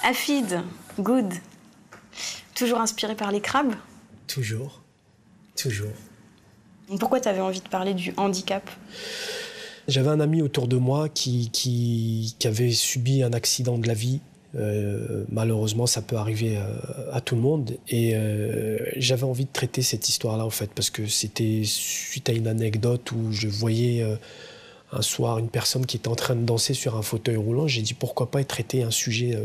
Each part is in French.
Hafid, good. Toujours inspiré par les crabes? Toujours. Toujours. Pourquoi tu avais envie de parler du handicap? J'avais un ami autour de moi qui avait subi un accident de la vie. Malheureusement, ça peut arriver à tout le monde. Et j'avais envie de traiter cette histoire-là, en fait, parce que c'était suite à une anecdote où je voyais un soir une personne qui était en train de danser sur un fauteuil roulant. J'ai dit pourquoi pas traiter un sujet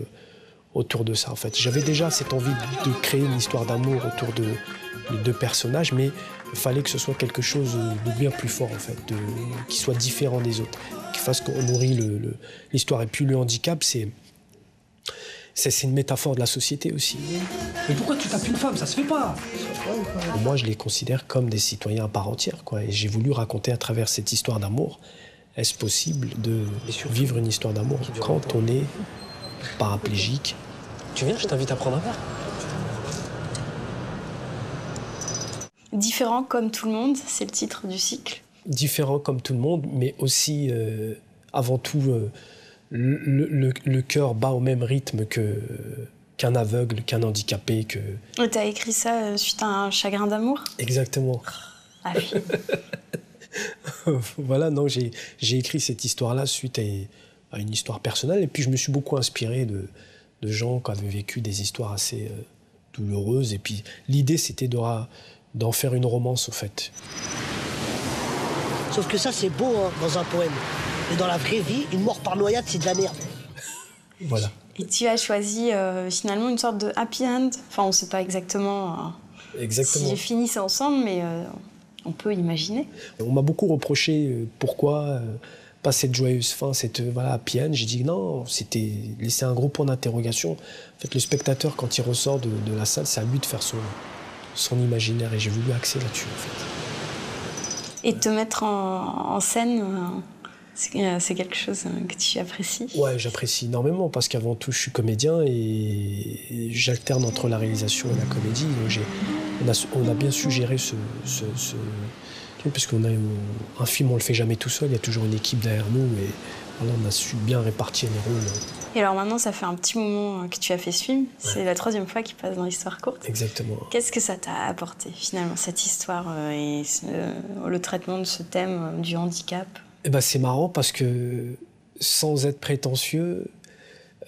autour de ça, en fait. J'avais déjà cette envie de créer une histoire d'amour autour de les deux personnages, mais il fallait que ce soit quelque chose de bien plus fort, en fait, qui soit différent des autres, qui fasse qu'on nourrit l'histoire. Et puis le handicap, c'est une métaphore de la société aussi. Mais pourquoi tu tapes une femme? Ça se fait pas. Moi, je les considère comme des citoyens à part entière, quoi. Et j'ai voulu raconter à travers cette histoire d'amour, est-ce possible de vivre une histoire d'amour quand on est paraplégique? Tu viens, je t'invite à prendre un verre. Différent comme tout le monde, c'est le titre du cycle. Différent comme tout le monde, mais aussi, avant tout, le cœur bat au même rythme qu'un aveugle, qu'un handicapé. Et t'as écrit ça suite à un chagrin d'amour? Exactement. Ah oui. Voilà, non, j'ai écrit cette histoire-là suite à une histoire personnelle, et puis je me suis beaucoup inspiré de gens qui avaient vécu des histoires assez douloureuses, et puis l'idée, c'était d'en faire une romance, au fait. Sauf que ça, c'est beau, hein, dans un poème. Mais dans la vraie vie, une mort par noyade, c'est de la merde. Voilà. Et tu as choisi finalement une sorte de happy end. Enfin, on ne sait pas exactement, Exactement. si ils finissent ensemble, mais on peut imaginer. On m'a beaucoup reproché pourquoi pas cette joyeuse fin, cette happy end. J'ai dit non, c'était laisser un gros point d'interrogation. En fait, le spectateur, quand il ressort de la salle, c'est à lui de faire son imaginaire, et j'ai voulu axer là-dessus, en fait. Et te mettre en scène, c'est quelque chose que tu apprécies? Ouais, j'apprécie énormément, parce qu'avant tout, je suis comédien et j'alterne entre la réalisation et la comédie. Donc on a bien su gérer ce parce qu'on a un film, on le fait jamais tout seul, il y a toujours une équipe derrière nous, et voilà, on a su bien répartir les rôles. Et alors maintenant, ça fait un petit moment que tu as fait ce film. Ouais. C'est la 3e fois qu'il passe dans l'Histoire courte. Exactement. Qu'est-ce que ça t'a apporté, finalement, cette histoire et le traitement de ce thème du handicap? Eh ben, c'est marrant parce que, sans être prétentieux,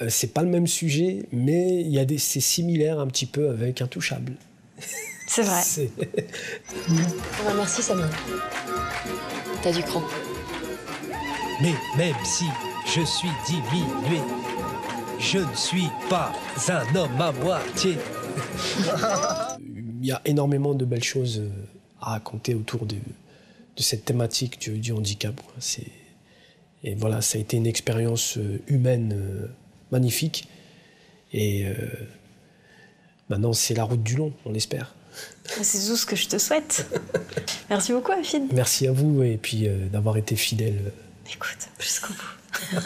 c'est pas le même sujet, mais c'est similaire un petit peu avec Intouchable. C'est vrai. Ah, merci Samir. T'as du cran. Mais même si je suis diminué, je ne suis pas un homme à moitié. Il y a énormément de belles choses à raconter autour de cette thématique du handicap. Et voilà, ça a été une expérience humaine magnifique. Et maintenant, c'est la route du long, on l'espère. C'est tout ce que je te souhaite. Merci beaucoup, Hafid. Merci à vous, et puis d'avoir été fidèle. Écoute, jusqu'au bout.